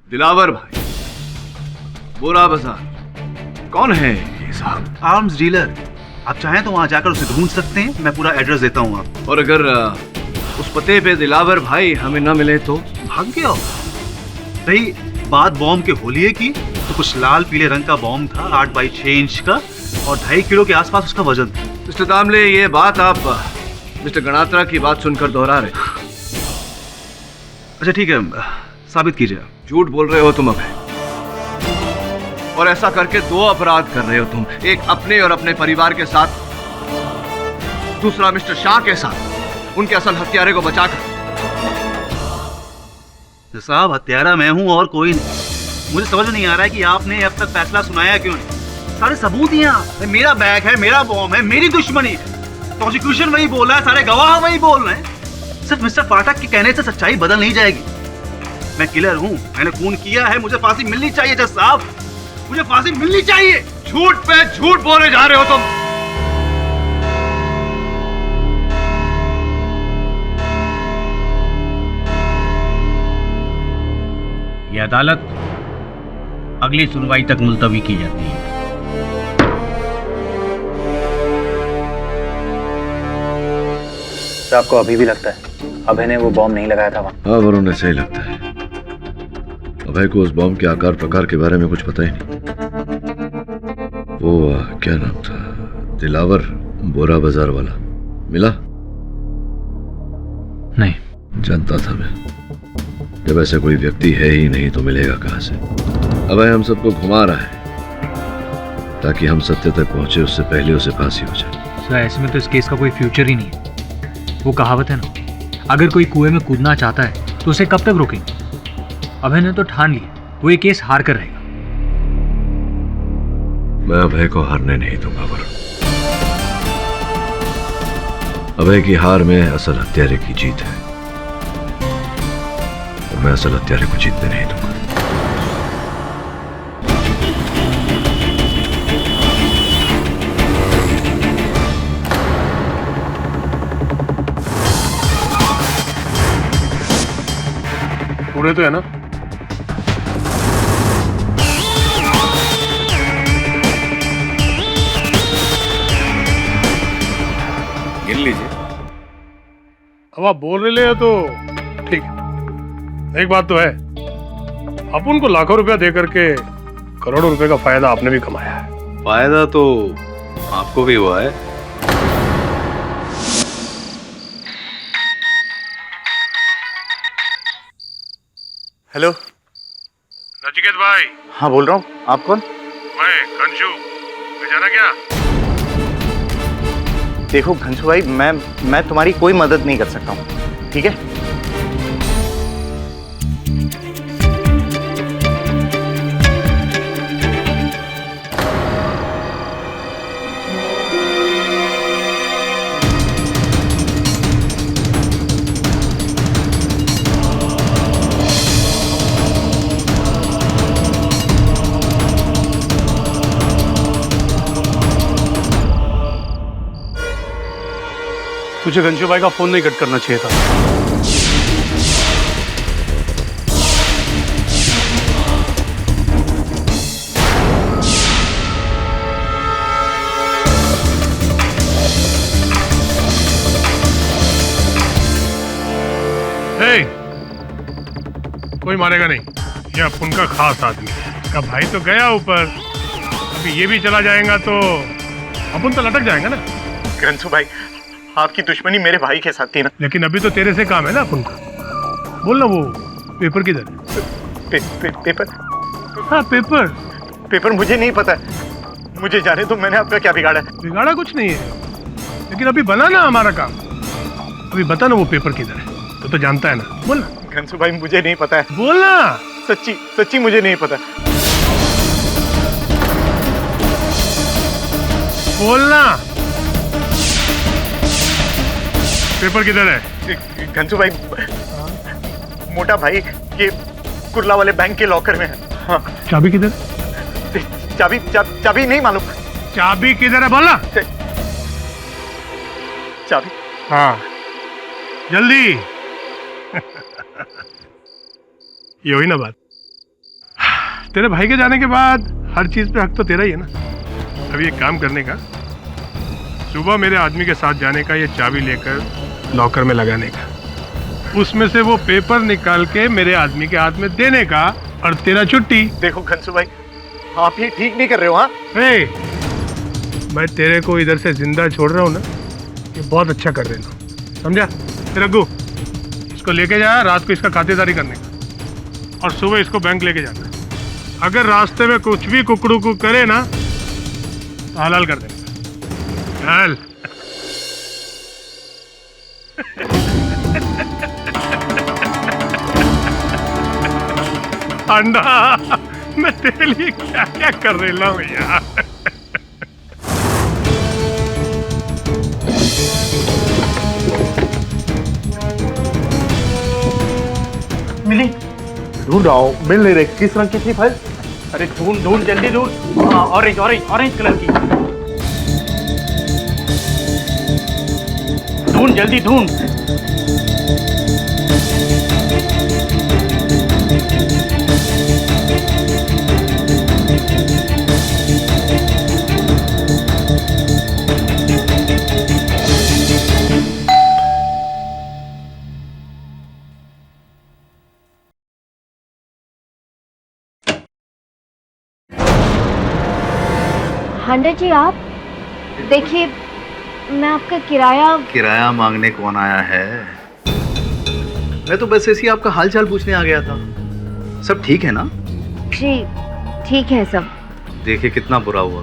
दिलावर भाई, बोरा बाजार, कौन है ये साहब? Arms dealer. आप चाहें तो वहां जाकर उसे ढूंढ सकते हैं, मैं पूरा एड्रेस देता हूँ आपको। और अगर उस पते पे दिलावर भाई हमें न मिले तो? भाग गया। रही बात बॉम्ब के होलिये की, तो कुछ लाल पीले रंग का बॉम्ब था, 8x6 इंच का, और 2.5 किलो के आसपास उसका वजन था। मिस्टर दामले, ये बात आप मिस्टर गणात्रा की बात सुनकर दोहरा रहे? अच्छा ठीक है, साबित कीजिए। झूठ बोल रहे हो तुम अभय, और ऐसा करके 2 अपराध कर रहे हो तुम। एक अपने और अपने परिवार के साथ, दूसरा मिस्टर शाह के साथ, उनके असल हत्यारे को बचाकर। तो साहब, हत्यारा मैं हूं और कोई नहीं। मुझे समझ नहीं आ रहा है कि आपने अब तक फैसला सुनाया क्यों नहीं। सारे सबूत ही हैं। मेरा बैग है, मेरा बॉम्ब है, मेरी दुश्मनी है। प्रोसिक्यूशन वही बोल रहा है, सारे गवाह वही बोल रहे हैं। सिर्फ मिस्टर पाठक के कहने से सच्चाई बदल नहीं जाएगी। मैं किलर हूं, मैंने खून किया है, मुझे फांसी मिलनी चाहिए जज साहब, मुझे फांसी मिलनी चाहिए। झूठ पे झूठ बोले जा रहे हो तुम। यह अदालत अगली सुनवाई तक मुलतवी की जाती है। तो आपको अभी भी लगता है अभय ने वो बॉम्ब नहीं लगाया था वहां? हाँ वरुण, ऐसा ही लगता है। अभय को उस बॉम्ब के आकार प्रकार के बारे में कुछ पता ही नहीं। वो क्या नाम था? दिलावर, बोरा बाजार वाला मिला? नहीं। जानता था मैं, जब ऐसा कोई व्यक्ति है ही नहीं तो मिलेगा कहां से? अभय हम सबको घुमा रहा है ताकि हम सत्य तक पहुंचे, उससे पहले उसे फांसी हो जाए। सर ऐसे में तो इस केस का कोई फ्यूचर ही नहीं है। वो कहावत है ना, अगर कोई कुएं में कूदना चाहता है तो उसे कब तक रोकेंगे? अभय ने तो ठान लिया, वो ये केस हार कर रहेगा। मैं अभय को हारने नहीं दूंगा वरुण। अभय की हार में असल हत्यारे की जीत है, और मैं असल हत्यारे को जीतने नहीं दूंगा। पूरे तो है ना? छीन लीजिए। अब आप बोल रहे हो तो ठीक है। एक बात तो है, अपन को लाखों रुपया दे करके करोड़ों रुपए का फायदा आपने भी कमाया है। फायदा तो आपको भी हुआ है। हेलो नचिकेत भाई। हाँ बोल रहा हूँ, आप कौन? मैं कंशु। जाना क्या? देखो घंसू भाई, मैं तुम्हारी कोई मदद नहीं कर सकता हूँ, ठीक है? तुझे घंशू भाई का फोन नहीं कट करना चाहिए था। हे, कोई मारेगा नहीं, ये अपन का खास आदमी है। इसका भाई तो गया ऊपर, अभी ये भी चला जाएगा तो अपन तो लटक जाएंगे ना। घंसू भाई, आपकी दुश्मनी मेरे भाई के साथ थी ना। लेकिन अभी तो तेरे से काम है ना अपन का। बोल ना वो पेपर किधर है? पेपर? हाँ पेपर। पेपर मुझे नहीं पता है, मुझे जाने दो। मैंने आपका क्या बिगाड़ा है? बिगाड़ा कुछ नहीं है, लेकिन अभी बना ना हमारा काम। अभी बता ना वो पेपर किधर है, तो जानता है ना। बोल ना। घंसू भाई मुझे नहीं पता है। बोल ना। सच्ची सच्ची मुझे नहीं पता। बोलना। पेपर किधर है? घंसू भाई, मोटा भाई ये कुर्ला वाले बैंक के लॉकर में है। हाँ। चाबी किधर? चाबी नहीं मालूम। चाबी किधर है बोलना। चाबी? हाँ जल्दी। ये हुई ना बात। तेरे भाई के जाने के बाद हर चीज पे हक तो तेरा ही है ना। अभी एक काम करने का, सुबह मेरे आदमी के साथ जाने का, ये चाबी लेकर लॉकर में लगाने का, उसमें से वो पेपर निकाल के मेरे आदमी के हाथ में देने का, और तेरा छुट्टी। देखो घंसू भाई, आप ये ठीक नहीं कर रहे हो। हाँ मैं तेरे को इधर से जिंदा छोड़ रहा हूँ ना, ये बहुत अच्छा कर रहे हो, समझा? रघु, इसको लेके जा, रात को इसका खातेदारी करने का, और सुबह इसको बैंक लेके जाना। अगर रास्ते में कुछ भी कुकड़ू को करे ना तो हलाल कर देना। चल। अंडा, मैं तेरे लिए क्या क्या कर रहा हूँ यार। मिली? ढूंढ रहा हूँ, मिल नहीं रही। किस रंग की थी फाइल? अरे ढूंढ ढूंढ जल्दी ढूंढ। ऑरेंज ऑरेंज ऑरेंज कलर की। ढूंढ जल्दी ढूंढ। हांडा जी, आप देखिए, मैं आपका किराया मांगने कौन आया है? मैं तो बस ऐसे ही आपका हाल चाल पूछने आ गया था। सब ठीक है ना? जी ठीक है सब। देखिए कितना बुरा हुआ,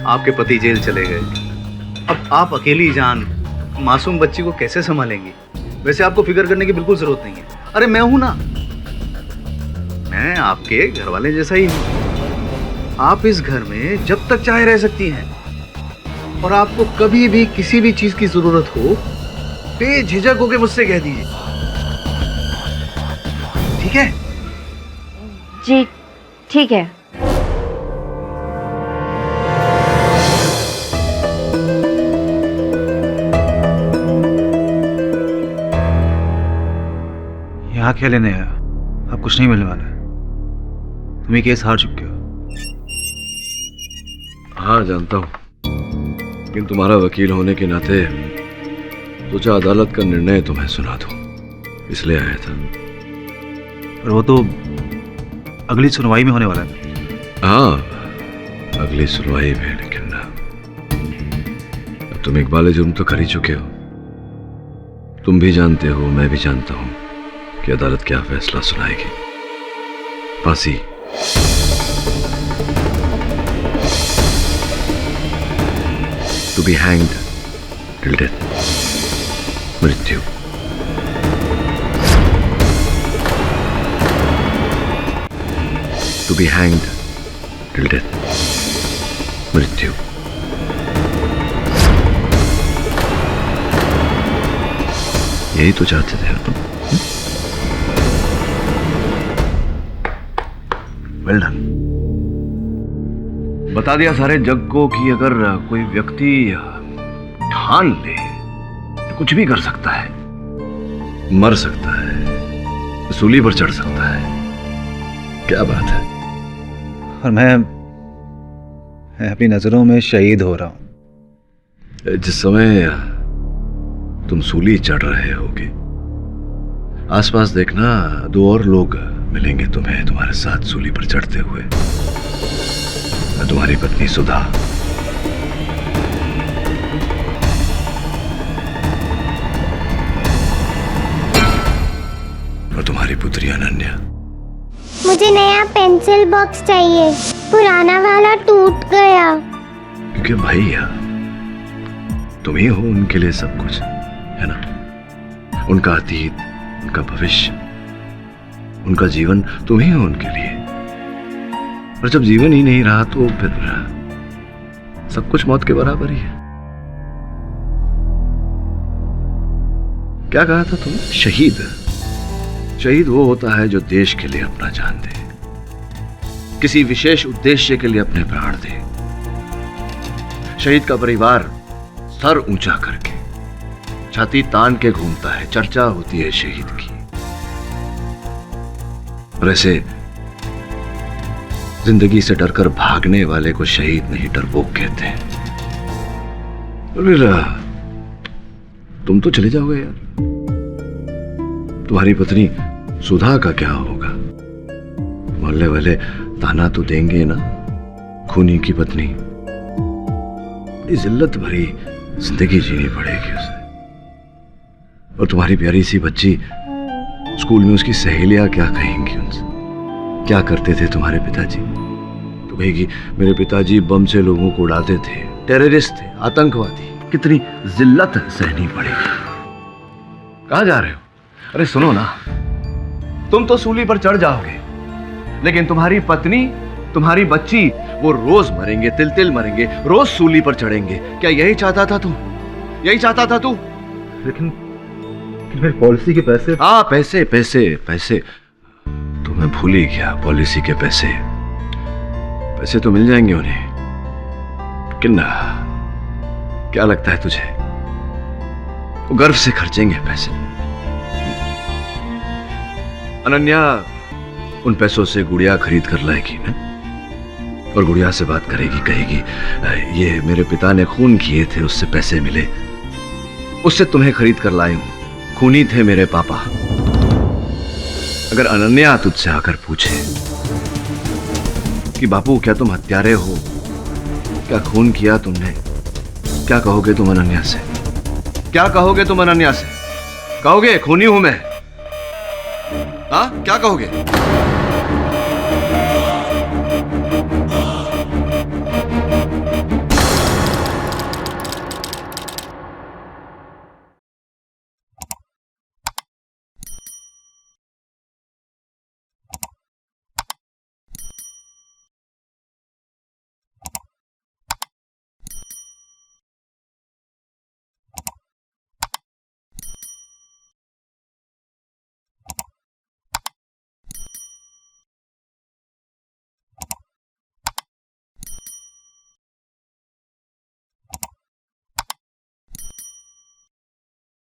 आपके पति जेल चले गए। अब आप अकेली जान मासूम बच्ची को कैसे संभालेंगी? वैसे आपको फिक्र करने की बिल्कुल जरूरत नहीं है। अरे मैं हूं ना, मैं आपके घर वाले जैसा ही हूं। आप इस घर में जब तक चाहे रह सकती हैं, और आपको कभी भी किसी भी चीज की जरूरत हो, बेझिझक होकर मुझसे कह दीजिए, ठीक है? जी ठीक है। यहाँ क्या लेने आया? अब कुछ नहीं मिलने वाला है। तुम ये केस हार चुके हो। हाँ जानता हूँ, लेकिन तुम्हारा वकील होने के नाते सोचा अदालत का निर्णय तुम्हें सुना दूं, इसलिए आया था। पर वो तो अगली सुनवाई में होने वाला है। हाँ, अगली सुनवाई में, लेकिन अब तुम इकबाल जुर्म तो कर ही चुके हो। तुम भी जानते हो, मैं भी जानता हूं कि अदालत क्या फैसला सुनाएगी। फांसी। To be hanged till death, मृत्यु। To be hanged till death, मृत्यु। यही तो चाहते थे तुम। Well done. बता दिया सारे जग को कि अगर कोई व्यक्ति ठान ले तो कुछ भी कर सकता है, मर सकता है, सूली पर चढ़ सकता है। क्या बात है। और मैं अपनी नजरों में शहीद हो रहा हूं। जिस समय तुम सूली चढ़ रहे होगे, आसपास देखना, 2 और लोग मिलेंगे तुम्हें तुम्हारे साथ सूली पर चढ़ते हुए। तुम्हारी पत्नी सुधा, और तुम्हारी पुत्री अनन्या। मुझे नया पेंसिल बॉक्स चाहिए, पुराना वाला टूट गया। क्योंकि भैया तुम ही हो उनके लिए सब कुछ, है ना? उनका अतीत, उनका भविष्य, उनका जीवन तुम ही हो उनके लिए। और जब जीवन ही नहीं रहा तो फिर सब कुछ मौत के बराबर ही है। क्या कहा था तुमने? शहीद। शहीद वो होता है जो देश के लिए अपना जान दे, किसी विशेष उद्देश्य के लिए अपने प्राण दे। शहीद का परिवार सर ऊंचा करके, छाती तान के घूमता है, चर्चा होती है शहीद की। और ऐसे जिंदगी से डरकर भागने वाले को शहीद नहीं, डरपोक कहते हैं। और फिर तुम तो चले जाओगे यार। तुम्हारी पत्नी सुधा का क्या होगा? मोहल्ले वाले ताना तो देंगे ना, खूनी की पत्नी। बड़ी जिल्लत भरी जिंदगी जीनी पड़ेगी उसे। और तुम्हारी प्यारी सी बच्ची, स्कूल में उसकी सहेलियां क्या कहेंगी उनसे? क्या करते थे तुम्हारे पिताजी? तो कहेगी मेरे पिताजी बम से लोगों को उड़ाते थे, टेररिस्ट थे, आतंकवादी। कितनी जिल्लत सहनी पड़ेगी। कहां जा रहे हो? अरे सुनो ना, तुम तो सूली पर चढ़ जाओगे, लेकिन तुम्हारी पत्नी, तुम्हारी बच्ची, वो रोज मरेंगे, तिल तिल मरेंगे, रोज सूली पर चढ़ेंगे। क्या यही चाहता था तू? यही चाहता था तू? लेकिन मेरी पॉलिसी के पैसे। हाँ, पैसे पैसे पैसे तो मैं भूल ही गया। पॉलिसी के पैसे, पैसे तो मिल जाएंगे उन्हें, लेकिन क्या लगता है तुझे वो गर्व से खर्चेंगे पैसे? अनन्या उन पैसों से गुड़िया खरीद कर लाएगी ना, और गुड़िया से बात करेगी, कहेगी ये मेरे पिता ने खून किए थे, उससे पैसे मिले, उससे तुम्हें खरीद कर लाई हूं, खूनी थे मेरे पापा। अगर अनन्या तुझसे आकर पूछे कि बापू क्या तुम हत्यारे हो, क्या खून किया तुमने, क्या कहोगे तुम अनन्या से? क्या कहोगे तुम अनन्या से? कहोगे खूनी हूं मैं? हाँ, क्या कहोगे?